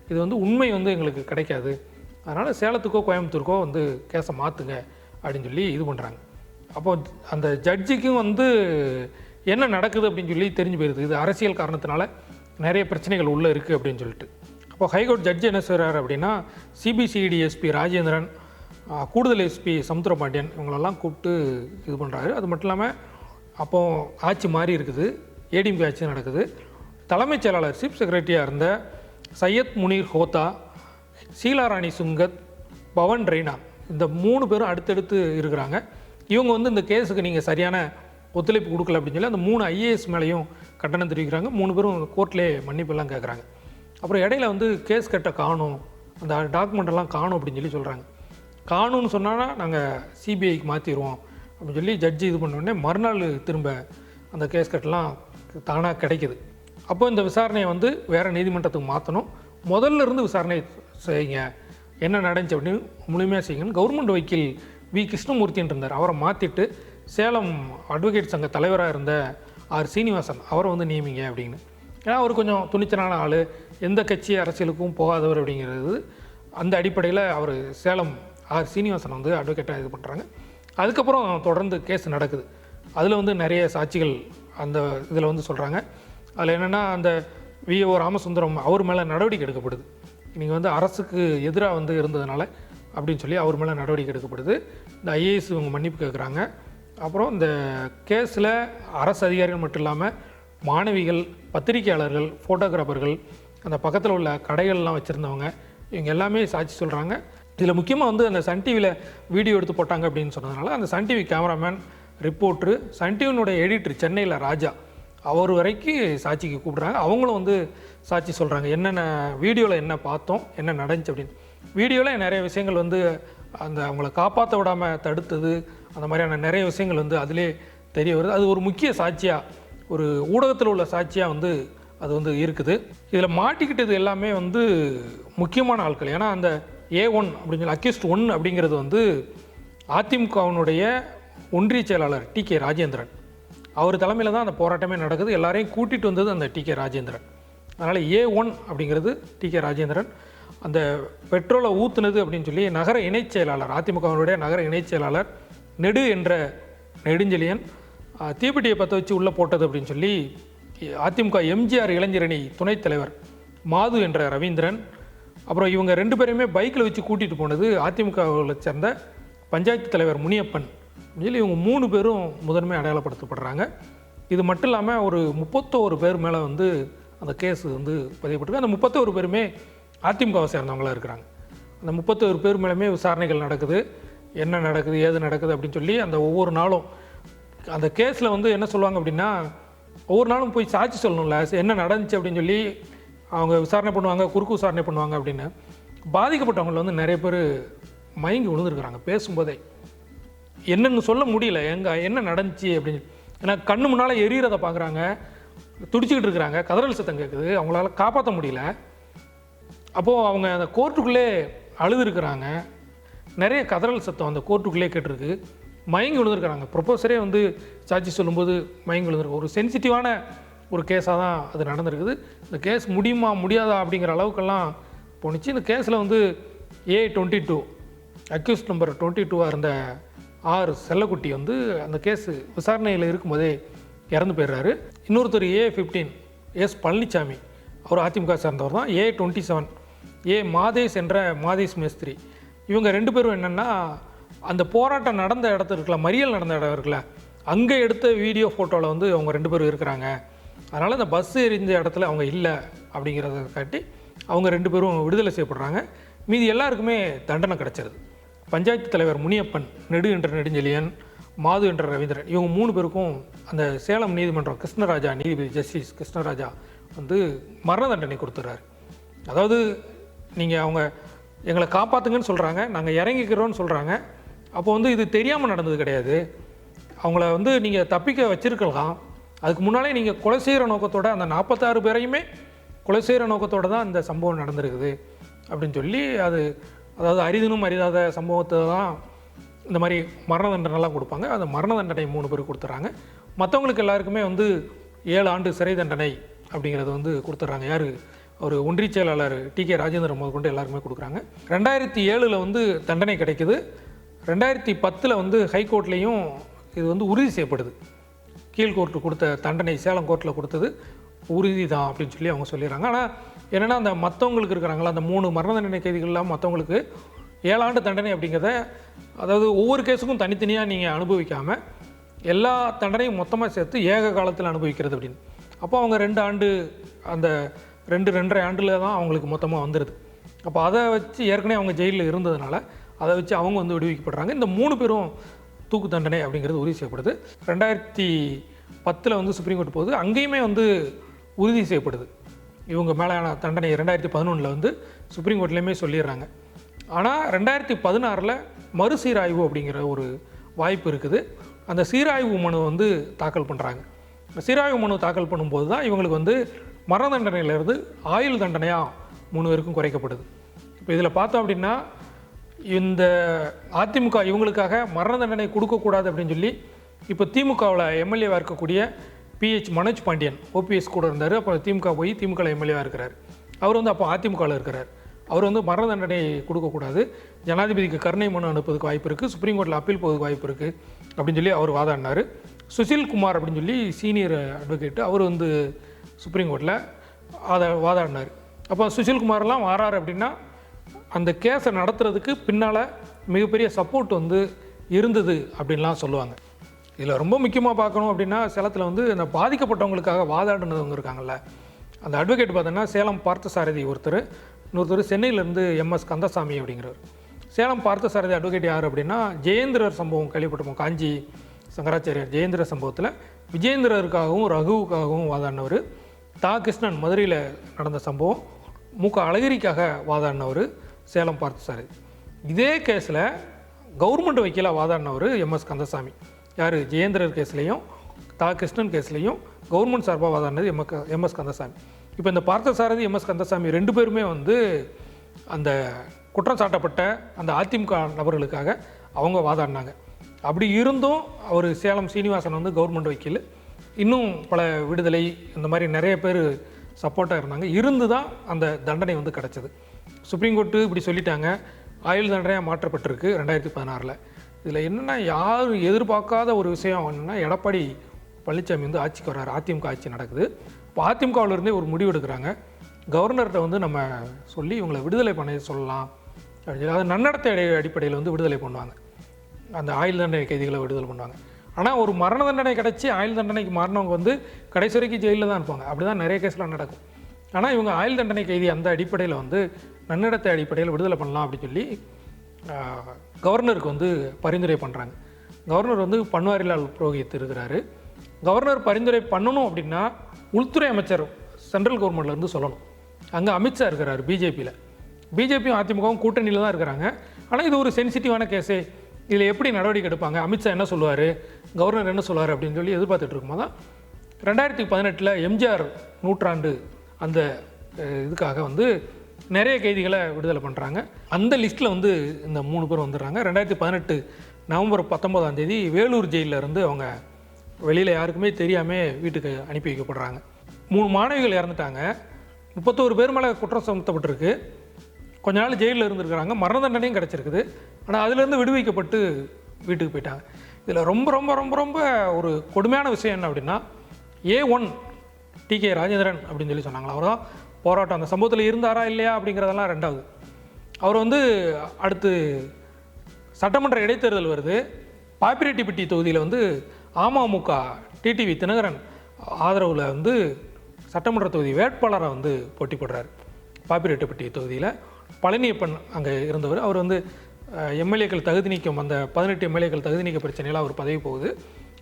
இது வந்து உண்மை வந்து எங்களுக்கு கிடைக்காது, அதனால் சேலத்துக்கோ கோயம்புத்தூருக்கோ வந்து கேஸை மாற்றுங்க அப்படின்னு சொல்லி இது பண்ணுறாங்க. அப்போ அந்த ஜட்ஜிக்கும் வந்து என்ன நடக்குது அப்படின்னு சொல்லி தெரிஞ்சு போயிடுது, இது அரசியல் காரணத்தினால நிறைய பிரச்சனைகள் உள்ளே இருக்குது அப்படின்னு சொல்லிட்டு. அப்போ ஹைகோர்ட் ஜட்ஜி என்ன செய்கிறார் அப்படின்னா, சிபிசிஐடி எஸ்பி ராஜேந்திரன், கூடுதல் எஸ்பி சமுத்திரபாண்டியன் இவங்களெல்லாம் கூப்பிட்டு இது பண்ணுறாரு. அது மட்டும் இல்லாமல் அப்போது ஆட்சி மாறி இருக்குது, ஏடிஎம்கே ஆட்சி நடக்குது. தலைமைச் செயலாளர் சீஃப் செக்ரட்டரியாக இருந்த சையத் முனீர் ஹோத்தா, ஷீலாராணி சுங்கத், பவன் ரெய்னா, இந்த 3 பேரும் அடுத்தடுத்து இருக்கிறாங்க. இவங்க வந்து இந்த கேஸுக்கு நீங்கள் சரியான ஒத்துழைப்பு கொடுக்கல அப்படின்னு சொல்லி அந்த 3 ஐஏஎஸ் மேலேயும் கண்டனம் தெரிவிக்கிறாங்க. 3 பேரும் கோர்ட்லேயே மன்னிப்பெல்லாம் கேட்குறாங்க. அப்புறம் இடையில வந்து கேஸ் கட்ட காணும், அந்த டாக்குமெண்ட்டெல்லாம் காணும் அப்படின்னு சொல்லி சொல்கிறாங்க. காணும்னு சொன்னால் நாங்கள் சிபிஐக்கு மாற்றிடுவோம் அப்படின்னு சொல்லி ஜட்ஜி இது பண்ணோடனே மறுநாள் திரும்ப அந்த கேஸ் கட்டெல்லாம் தானாக கிடைக்கிது. அப்போ இந்த விசாரணையை வந்து வேறு நீதிமன்றத்துக்கு மாற்றணும், முதல்ல இருந்து விசாரணை செய்யுங்க, என்ன நடந்துச்சு அப்படின்னு முழுமையாக செய்யுங்கன்னு கவர்மெண்ட் வக்கீல் வி கிருஷ்ணமூர்த்தின்னு இருந்தார், அவரை மாற்றிட்டு சேலம் அட்வொகேட் சங்க தலைவராக இருந்த ஆர் சீனிவாசன் அவரை வந்து நியமிங்க அப்படின்னு. ஏன்னா அவர் கொஞ்சம் துணிச்சலான ஆள், எந்த கட்சி அரசியலுக்கும் போகாதவர் அப்படிங்கிறது. அந்த அடிப்படையில் அவர் சேலம் ஆர் சீனிவாசன் வந்து அட்வொகேட்டாக இது பண்ணுறாங்க. அதுக்கப்புறம் தொடர்ந்து கேஸ் நடக்குது. அதில் வந்து நிறைய சாட்சிகள் அந்த இதில் வந்து சொல்கிறாங்க. அதில் என்னென்னா, அந்த விஓ ராமசுந்தரம் அவர் மேலே நடவடிக்கை எடுக்கப்படுது. நீங்கள் வந்து அரசுக்கு எதிராக வந்து இருந்ததுனால அப்படின்னு சொல்லி அவர் மேலே நடவடிக்கை எடுக்கப்படுது. இந்த ஐஏஎஸ் இவங்க மன்னிப்பு கேட்குறாங்க. அப்புறம் இந்த கேஸில் அரசு அதிகாரிகள் மட்டும் இல்லாமல் மாணவிகள், பத்திரிகையாளர்கள், ஃபோட்டோகிராஃபர்கள், அந்த பக்கத்தில் உள்ள கடைகள்லாம் வச்சுருந்தவங்க இவங்க எல்லாமே சாட்சி சொல்கிறாங்க. இதில் முக்கியமாக வந்து அந்த சன் டிவியில் வீடியோ எடுத்து போட்டாங்க அப்படின்னு சொன்னதுனால அந்த Sun TV cameraman, reporter, Sun டிவினுடைய எடிட்டர் சென்னையில் ராஜா அவர் வரைக்கும் சாட்சிக்கு கூப்பிட்றாங்க. அவங்களும் வந்து சாட்சி சொல்கிறாங்க, என்னென்ன வீடியோவில் என்ன பார்த்தோம், என்ன நடந்துச்சு அப்படின்னு. வீடியோவில் நிறைய விஷயங்கள் வந்து அந்த அவங்கள காப்பாற்ற விடாமல் தடுத்தது, அந்த மாதிரியான நிறைய விஷயங்கள் வந்து அதிலே தெரிய வருது. அது ஒரு முக்கிய சாட்சியாக, ஒரு ஊடகத்தில் உள்ள சாட்சியாக வந்து அது வந்து இருக்குது. இதில் மாட்டிக்கிட்டது எல்லாமே வந்து முக்கியமான ஆட்கள். ஏன்னா அந்த A1 அப்படின்னு சொல்லி அக்யூஸ்ட் 1 அப்படிங்கிறது வந்து அதிமுகவினுடைய ஒன்றிய செயலாளர் TK ராஜேந்திரன், அவர் தலைமையில் தான் அந்த போராட்டமே நடக்குது. எல்லாரையும் கூட்டிகிட்டு வந்தது அந்த TK ராஜேந்திரன். அதனால் A1 அப்படிங்கிறது TK ராஜேந்திரன். அந்த பெட்ரோலை ஊற்றுனது அப்படின்னு சொல்லி நகர இணைச் செயலாளர், அதிமுகவினுடைய நகர இணைச் செயலாளர் நெடு என்ற நெடுஞ்செழியன், தீப்பெட்டியை பற்ற வச்சு உள்ளே போட்டது அப்படின்னு சொல்லி அதிமுக எம்ஜிஆர் இளைஞரணி துணைத் தலைவர் மாது என்ற ரவீந்திரன், அப்புறம் இவங்க 2 பேரையுமே பைக்கில் வச்சு கூட்டிகிட்டு போனது அதிமுகவில் சேர்ந்த பஞ்சாயத்து தலைவர் முனியப்பன் சொல்லி இவங்க 3 பேரும் முதன்மை அடையாளப்படுத்தப்படுறாங்க. இது மட்டும் இல்லாமல் ஒரு 31 பேர் மேலே வந்து அந்த கேஸ் வந்து பதியப்பட்டிருக்கு. அந்த 31 பேருமே அதிமுகவை சேர்ந்தவங்களாக இருக்கிறாங்க. அந்த 31 பேர் மேலுமே விசாரணைகள் நடக்குது, என்ன நடக்குது, ஏது நடக்குது அப்படின்னு சொல்லி அந்த ஒவ்வொரு நாளும் அந்த கேஸில் வந்து என்ன சொல்லுவாங்க அப்படின்னா, ஒவ்வொரு நாளும் போய் சாட்சி சொல்லணும்ல, என்ன நடந்துச்சு அப்படின்னு சொல்லி அவங்க விசாரணை பண்ணுவாங்க, குறுக்கு விசாரணை பண்ணுவாங்க. அப்படின்னு பாதிக்கப்பட்டவங்களை வந்து நிறைய பேர் மயங்கி விழுந்துருக்குறாங்க பேசும்போதே, என்னென்னு சொல்ல முடியல, என்ன நடந்துச்சு அப்படின்னு. ஏன்னா கண்ணு முன்னால் எரியறதை பார்க்குறாங்க, துடிச்சிக்கிட்டு இருக்கிறாங்க, கதறல் சத்தம் கேட்குது, அவங்களால காப்பாற்ற முடியல. அப்போது அவங்க அந்த கோர்ட்டுக்குள்ளே அழுதுருக்கிறாங்க, நிறைய கதறல் சத்தம் அந்த கோர்ட்டுக்குள்ளே கேட்டிருக்கு, மயங்கி விழுந்துருக்கிறாங்க. ப்ரொபோசரே வந்து சாட்சி சொல்லும்போது மயங்கி விழுந்துருக்கு. ஒரு சென்சிட்டிவான ஒரு கேஸாக தான் அது நடந்திருக்குது. இந்த கேஸ் முடியுமா முடியாதா அப்படிங்கிற அளவுக்கெல்லாம் போணுச்சு. இந்த கேஸில் வந்து A22 அக்யூஸ்ட் நம்பர் 22 இருந்த ஆர் செல்லக்குட்டி வந்து அந்த கேஸு விசாரணையில் இருக்கும்போதே இறந்து போயிடுறாரு. இன்னொருத்தர் A15 எஸ் பழனிசாமி, அவர் அதிமுக சேர்ந்தவர் தான். A27 மாதேஷ் என்ற மாதேஷ் மேஸ்திரி. இவங்க 2 பேரும் என்னென்னா, அந்த போராட்டம் நடந்த இடத்துல இருக்குல்ல, மறியல் நடந்த இடம் இருக்குல்ல, அங்கே எடுத்த வீடியோ ஃபோட்டோவில் வந்து அவங்க 2 பேரும் இருக்கிறாங்க. அதனால் அந்த பஸ் எரிஞ்ச இடத்துல அவங்க இல்லை அப்படிங்கிறத காட்டி அவங்க 2 பேரும் விடுதலை செய்யப்படுறாங்க. மீதி எல்லாருக்குமே தண்டனை கிடச்சிருது. பஞ்சாயத்து தலைவர் முனியப்பன், நெடு என்ற நெடுஞ்செழியன், மாது என்ற ரவீந்திரன், இவங்க 3 பேருக்கும் அந்த சேலம் நீதிமன்றம் கிருஷ்ணராஜா, நீதிபதி ஜஸ்டிஸ் கிருஷ்ணராஜா வந்து மரண தண்டனை கொடுத்துட்றாரு. அதாவது நீங்கள் அவங்க எங்களை காப்பாற்றுங்கன்னு சொல்கிறாங்க, நாங்கள் இறங்கிக்கிறோன்னு சொல்கிறாங்க. அப்போ வந்து இது தெரியாமல் நடந்தது கிடையாது, அவங்கள வந்து நீங்கள் தப்பிக்க வச்சுருக்கலாம். அதுக்கு முன்னாலே நீங்கள் கொலை செய்கிற நோக்கத்தோடு அந்த 46 பேரையுமே கொலை செய்கிற நோக்கத்தோடு தான் இந்த சம்பவம் நடந்திருக்குது அப்படின்னு சொல்லி, அதாவது அரிதினும் அரிதாத சம்பவத்தை தான் இந்த மாதிரி மரண தண்டனைலாம் கொடுப்பாங்க. அந்த மரண தண்டனை 3 பேருக்கு கொடுத்துட்றாங்க. மற்றவங்களுக்கு எல்லாருக்குமே வந்து 7 ஆண்டு சிறை தண்டனை அப்படிங்கிறது வந்து கொடுத்துட்றாங்க. யார், ஒரு ஒன்றிய செயலாளர் டி.கே. ராஜேந்திரன் முதல் கொண்டு எல்லாருக்குமே கொடுக்குறாங்க. 2007 வந்து தண்டனை கிடைக்குது. 2010 வந்து ஹைகோர்ட்லேயும் இது வந்து உறுதி செய்யப்படுது. கீழ்கோர்ட்டு கொடுத்த தண்டனை சேலம் கோர்ட்டில் கொடுத்தது உறுதி தான் அப்படின்னு சொல்லி அவங்க சொல்லிடுறாங்க. ஆனால் என்னென்னா அந்த மற்றவங்களுக்கு இருக்கிறாங்களா அந்த 3 மரண தண்டனை கைதிகள்லாம் மற்றவங்களுக்கு 7 ஆண்டு தண்டனை அப்படிங்கிறத, அதாவது ஒவ்வொரு கேஸுக்கும் தனித்தனியாக நீங்கள் அனுபவிக்காமல் எல்லா தண்டனையும் மொத்தமாக சேர்த்து ஏக காலத்தில் அனுபவிக்கிறது அப்படின்னு. அப்போ அவங்க 2 ஆண்டு அந்த 2.5 ஆண்டில் தான் அவங்களுக்கு மொத்தமாக வந்துடுது. அப்போ அதை வச்சு ஏற்கனவே அவங்க ஜெயிலில் இருந்ததுனால அதை வச்சு அவங்க வந்து விடுவிக்கப்படுறாங்க. இந்த 3 பேரும் தூக்கு தண்டனை அப்படிங்கிறது உறுதி செய்யப்படுது. 2010 வந்து சுப்ரீம் கோர்ட் போகுது. அங்கேயுமே வந்து உறுதி செய்யப்படுது இவங்க மேலான தண்டனை. 2011 வந்து சுப்ரீம் கோர்ட்லேயுமே சொல்லிடுறாங்க. ஆனால் 2016 மறுசீராய்வு அப்படிங்கிற ஒரு வாய்ப்பு இருக்குது. அந்த சீராய்வு மனு வந்து தாக்கல் பண்ணுறாங்க. சீராய்வு மனு தாக்கல் பண்ணும்போது தான் இவங்களுக்கு வந்து மரண தண்டனையிலேருந்து ஆயுள் தண்டனையாக 3 பேருக்கும் குறைக்கப்படுது. இப்போ இதில் பார்த்தோம் அப்படின்னா இந்த அதிமுக இவங்களுக்காக மரண தண்டனை கொடுக்கக்கூடாது அப்படின்னு சொல்லி இப்போ திமுகவில் எம்எல்ஏவாக இருக்கக்கூடிய PH மனோஜ் பாண்டியன் OPS கூட இருந்தார். அப்புறம் திமுக போய் திமுகவில் எம்எல்ஏவாக இருக்கிறார். அவர் வந்து அப்போ அதிமுகவில் இருக்கிறார். அவர் வந்து மரண தண்டனை கொடுக்கக்கூடாது, ஜனாதிபதிக்கு கருணை மனு அனுப்புறதுக்கு வாய்ப்பு இருக்குது, சுப்ரீம் கோர்ட்டில் அப்பீல் போகிறதுக்கு வாய்ப்பு இருக்குது அப்படின்னு சொல்லி அவர் வாதாடினார். சுசில் குமார் அப்படின்னு சொல்லி சீனியர் அட்வொகேட்டு அவர் வந்து சுப்ரீம் கோர்ட்டில் அதை வாதாடினார். அப்போ சுசில் குமார்லாம் வாரார் அப்படின்னா அந்த கேஸை நடத்துறதுக்கு பின்னால் மிகப்பெரிய சப்போர்ட் வந்து இருந்தது அப்படின்லாம் சொல்லுவாங்க. இதில் ரொம்ப முக்கியமாக பார்க்கணும் அப்படின்னா சேலத்தில் வந்து இந்த பாதிக்கப்பட்டவங்களுக்காக வாதாடினவங்க இருக்காங்கல்ல, அந்த அட்வொகேட் பார்த்தோன்னா சேலம் பார்த்தசாரதி ஒருத்தர், இன்னொருத்தர் சென்னையிலேருந்து MS கந்தசாமி அப்படிங்கிறவர். சேலம் பார்த்தசாரதி அட்வொகேட் யார் அப்படின்னா ஜெயேந்திரர் சம்பவம் கேள்விப்பட்டிருப்போம். காஞ்சி சங்கராச்சாரியார் ஜெயேந்திர சம்பவத்தில் விஜயேந்திரருக்காகவும் ரகுவுக்காகவும் வாதாடினவர். கிருஷ்ணன் மதுரையில் நடந்த சம்பவம் மூக்க அழகிரிக்காக வாதாடினவர் சேலம் பார்த்தசாரதி. இதே கேஸில் கவர்மெண்ட் வக்கீலாக வாதாடினவர் MS கந்தசாமி. யார், ஜெயேந்திரர் கேஸ்லேயும் கிருஷ்ணன் கேஸ்லேயும் கவர்மெண்ட் சார்பாக வாதாடினது MS கந்தசாமி. இப்போ இந்த பார்த்தசாரதி MS கந்தசாமி 2 பேருமே வந்து அந்த குற்றம் சாட்டப்பட்ட அந்த அதிமுக நபர்களுக்காக அவங்க வாதாடினாங்க. அப்படி இருந்தும் அவர் சேலம் சீனிவாசன் வந்து கவர்மெண்ட் வக்கீல், இன்னும் பல விடுதலை இந்த மாதிரி நிறைய பேர் சப்போர்ட்டாக இருந்தாங்க. இருந்து தான் அந்த தண்டனை வந்து கிடச்சிது. சுப்ரீம் கோர்ட்டு இப்படி சொல்லிட்டாங்க, ஆயுள் தண்டனையாக மாற்றப்பட்டிருக்கு 2016. இதில் என்னென்னா யாரும் எதிர்பார்க்காத ஒரு விஷயம் என்னென்னா எடப்பாடி பழனிசாமி வந்து ஆட்சிக்கு வர்றாரு. அதிமுக ஆட்சி நடக்குது. இப்போ அதிமுகவிலேருந்தே ஒரு முடிவு எடுக்கிறாங்க, கவர்னர்கிட்ட வந்து நம்ம சொல்லி இவங்களை விடுதலை பண்ண சொல்லலாம் அப்படின்னு சொல்லி, அது நன்னடத்தை அடிப்படையில் வந்து விடுதலை பண்ணுவாங்க. அந்த ஆயுள் தண்டனை கைதிகளை விடுதலை பண்ணுவாங்க. ஆனால் ஒரு மரண தண்டனை கிடச்சி ஆயுள் தண்டனைக்கு மாறினவங்க வந்து கடைசி வரைக்கும் ஜெயிலில் தான் இருப்பாங்க. அப்படி தான் நிறைய கேஸ்லாம் நடக்கும். ஆனால் இவங்க ஆயுள் தண்டனை கைதி அந்த அடிப்படையில் வந்து நன்னடத்தை அடிப்படையில் விடுதலை பண்ணலாம் அப்படின்னு சொல்லி கவர்னருக்கு வந்து பரிந்துரை பண்ணுறாங்க. கவர்னர் வந்து பன்வாரிலால் புரோஹித் இருக்கிறாரு. கவர்னர் பரிந்துரை பண்ணணும் அப்படின்னா உள்துறை அமைச்சர் சென்ட்ரல் கவர்மெண்ட்லேருந்து சொல்லணும். அங்கே அமித்ஷா இருக்கிறார் பிஜேபியில். பிஜேபியும் அதிமுகவும் கூட்டணியில் தான் இருக்கிறாங்க. ஆனால் இது ஒரு சென்சிட்டிவான கேஸே, இதில் எப்படி நடவடிக்கை எடுப்பாங்க, அமித்ஷா என்ன சொல்லுவார், கவர்னர் என்ன சொல்லுவார் அப்படின்னு சொல்லி எதிர்பார்த்துட்டு இருக்கும்போது தான் 2018 எம்ஜிஆர் நூற்றாண்டு அந்த இதுக்காக வந்து நிறைய கைதிகளை விடுதலை பண்ணுறாங்க. அந்த லிஸ்ட்டில் வந்து இந்த 3 பேர் வந்துடுறாங்க. 2018 நவம்பர் 19 வேலூர் ஜெயிலில் இருந்து அவங்க வெளியில் யாருக்குமே தெரியாமல் வீட்டுக்கு அனுப்பி வைக்கப்படுறாங்க. 3 மாணவிகள் இறந்துட்டாங்க. 31 பேர் மேலே குற்றம் சுமத்தப்பட்டிருக்கு. கொஞ்ச நாள் ஜெயிலில் இருந்துருக்கிறாங்க. மரண தண்டனையும் கிடச்சிருக்குது. ஆனால் அதுலேருந்து விடுவிக்கப்பட்டு வீட்டுக்கு போயிட்டாங்க. இதில் ரொம்ப ரொம்ப ரொம்ப ரொம்ப ஒரு கொடுமையான விஷயம் என்ன அப்படின்னா, A1 டி.கே. ராஜேந்திரன் அப்படின்னு சொல்லி சொன்னாங்களா, அவர் தான் போராட்டம் அந்த சம்பவத்தில் இருந்தாரா இல்லையா அப்படிங்கிறதெல்லாம் ரெண்டாவது. அவர் வந்து அடுத்து சட்டமன்ற இடைத்தேர்தல் வருது. பாப்பிரெட்டிப்பட்டி தொகுதியில் வந்து அமமுக டிடிவி தினகரன் ஆதரவில் வந்து சட்டமன்ற தொகுதி வேட்பாளரை வந்து போட்டி போடுறார். பாப்பிரெட்டிப்பட்டி தொகுதியில் பழனியப்பன் அங்கே இருந்தவர். அவர் வந்து எம்எல்ஏக்கள் தகுதி நீக்கம், அந்த 18 எம்எல்ஏக்கள் தகுதி நீக்க பிரச்சனையில் அவர் பதவி போகுது.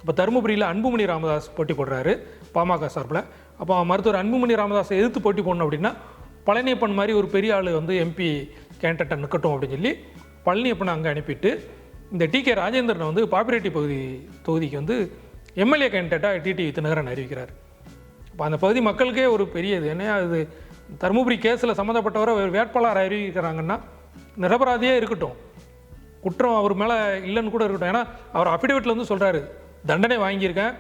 இப்போ தருமபுரியில் அன்புமணி ராமதாஸ் போட்டி போடுறாரு பாமக சார்பில். அப்போ மருத்துவர் அன்புமணி ராமதாஸை எதிர்த்து போட்டி போடணும் அப்படின்னா பழனியப்பன் மாதிரி ஒரு பெரிய ஆள் வந்து MP கேண்டிடேட்டை நிற்கட்டும் அப்படின்னு சொல்லி பழனியப்பனை அங்கே அனுப்பிட்டு இந்த டி.கே. ராஜேந்திரனை வந்து பாப்பிரெட்டி தொகுதிக்கு வந்து எம்எல்ஏ கேண்டிடேட்டாக டிடிவி தினகரன் அறிவிக்கிறார். இப்போ அந்த பகுதி மக்களுக்கே ஒரு பெரிய இது என்ன, அது தருமபுரி கேஸில் சம்மந்தப்பட்டவரை வேட்பாளர் அறிவிக்கிறாங்கன்னா நிரபராதியே இருக்கட்டும், குற்றம் அவர் மேலே இல்லைன்னு கூட இருக்கட்டும். ஏன்னா அவர் அஃபிடவிட்டில் வந்து சொல்கிறாரு, தண்டனை வாங்கியிருக்கேன்,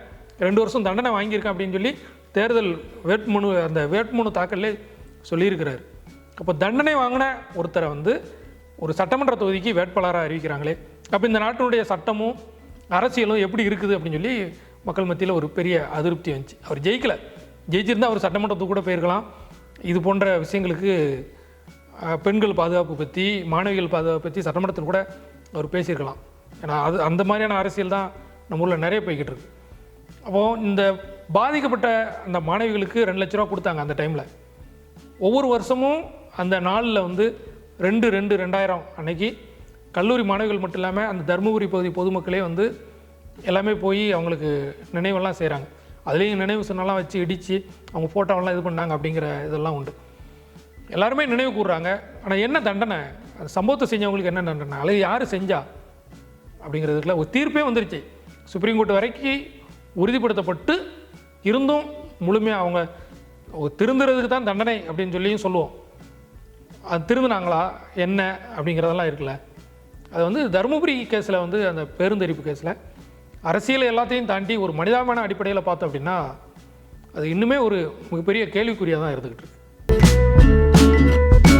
2 வருஷம் தண்டனை வாங்கியிருக்கேன் அப்படின்னு சொல்லி தேர்தல் வேட்புமனு அந்த வேட்புமனு தாக்கல்லே சொல்லியிருக்கிறார். அப்போ தண்டனை வாங்கின ஒருத்தரை வந்து ஒரு சட்டமன்ற தொகுதிக்கு வேட்பாளராக அறிவிக்கிறாங்களே, அப்போ இந்த நாட்டினுடைய சட்டமும் அரசியலும் எப்படி இருக்குது அப்படின்னு சொல்லி மக்கள் மத்தியில் ஒரு பெரிய அதிருப்தி வந்துச்சு. அவர் ஜெயிக்கலை, ஜெயிச்சிருந்தால் அவர் சட்டமன்றத்துக்கு கூட போயிருக்கலாம். இது போன்ற விஷயங்களுக்கு பெண்கள் பாதுகாப்பு பற்றி, மாணவிகள் பாதுகாப்பு பற்றி சட்டமன்றத்தில் கூட அவர் பேசியிருக்கலாம். ஏன்னா அது அந்த மாதிரியான அரசியல் தான் நம்ம ஊரில் நிறைய போய்கிட்டு இருக்கு. அப்போது இந்த பாதிக்கப்பட்ட அந்த மாணவிகளுக்கு 2 லட்ச ரூபா கொடுத்தாங்க அந்த டைமில். ஒவ்வொரு வருஷமும் அந்த நாளில் வந்து 2/2/2000 அன்னைக்கு கல்லூரி மாணவிகள் மட்டும் இல்லாமல் அந்த தருமபுரி பகுதி பொதுமக்களே வந்து எல்லாமே போய் அவங்களுக்கு நினைவெல்லாம் செய்கிறாங்க. அதுலேயும் நினைவு சின்னம்லாம் வச்சு இடித்து அவங்க ஃபோட்டோவெல்லாம் இது பண்ணாங்க அப்படிங்கிற இதெல்லாம் உண்டு. எல்லாருமே நினைவு கூறுறாங்க. ஆனால் என்ன தண்டனை, அந்த சம்பவத்தை செஞ்சவங்களுக்கு என்ன தண்டனை, அல்லது யார் செஞ்சா அப்படிங்கிறதுக்குள்ள ஒரு தீர்ப்பே வந்துருச்சு. சுப்ரீம் கோர்ட் வரைக்கும் உறுதிப்படுத்தப்பட்டு இருந்தும் முழுமையாக அவங்க திருந்துறதுக்கு தான் தண்டனை அப்படின்னு சொல்லியும் சொல்லுவோம். அது திருந்தினாங்களா என்ன அப்படிங்கிறதெல்லாம் இருக்குல்ல. அது வந்து தருமபுரி கேஸில் வந்து அந்த பேருந்தரிப்பு கேஸில் அரசியல் எல்லாத்தையும் தாண்டி ஒரு மனிதாபிமான அடிப்படையில் பார்த்தோம் அப்படின்னா அது இன்னுமே ஒரு மிகப்பெரிய கேள்விக்குறியாக தான் இருந்துக்கிட்டு இருக்கு.